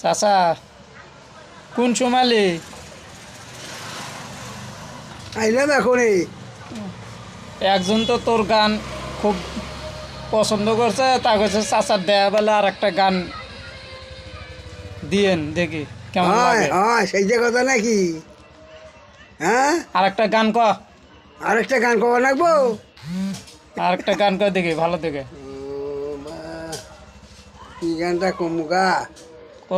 চাচা কোন সোমালি আইলাম এখনই। একজন তো তোর গান খুব পছন্দ করছে, তা করছে চাচার দেয়া বেলা আর একটা গান দিয়েন দেখি কেমন হয় লাগে। হয় সেই যে কথা নাকি? হ্যাঁ, আর একটা গান ক, আরেকটা গান কবা লাগবো। আর একটা গান ক দেখি ভালো দেখে। ও মা, কি গানটা কমুগা?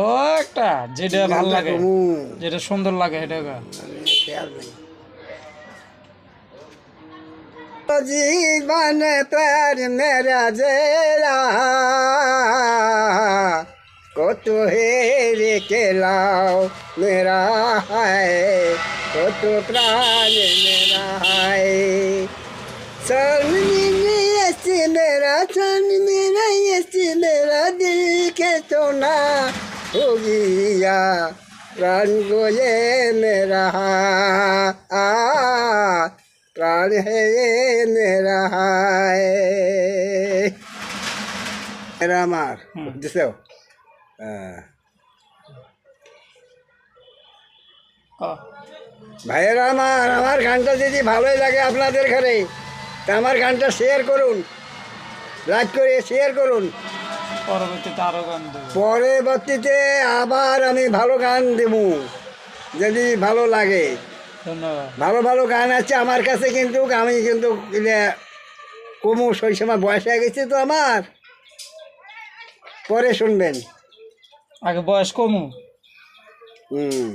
ও একটা যেটা কি ভাল গানটা লাগে, কমু? যেটা সুন্দর লাগে সেটা গা। খেয়াল নেই। जीवन पर मेरा जेरा को तो हेरे के लाओ मेरा है को तो प्राण मेरा है मेरा ये मेरा दिल के सोना हो गया प्राण को ये मेरा प्राण है ये मेरा है मेरा मार जिसे ক। ভাইয়েরা আমার গানটা যদি ভালোই লাগে আপনাদের ঘরে তা আমার গানটা শেয়ার করুন, লাইক করে শেয়ার করুন। পরবর্তীতে আরো গান দেবো। পরবর্তীতে আবার আমি ভালো গান দেব যদি ভালো লাগে। ধন্যবাদ। ভালো ভালো গান আছে আমার কাছে, কিন্তু আমি কিন্তু কমু সেই সময় বয়স হয়ে গেছে তো আমার। পরে শুনবেন। আগে বয়স কমু। হুম।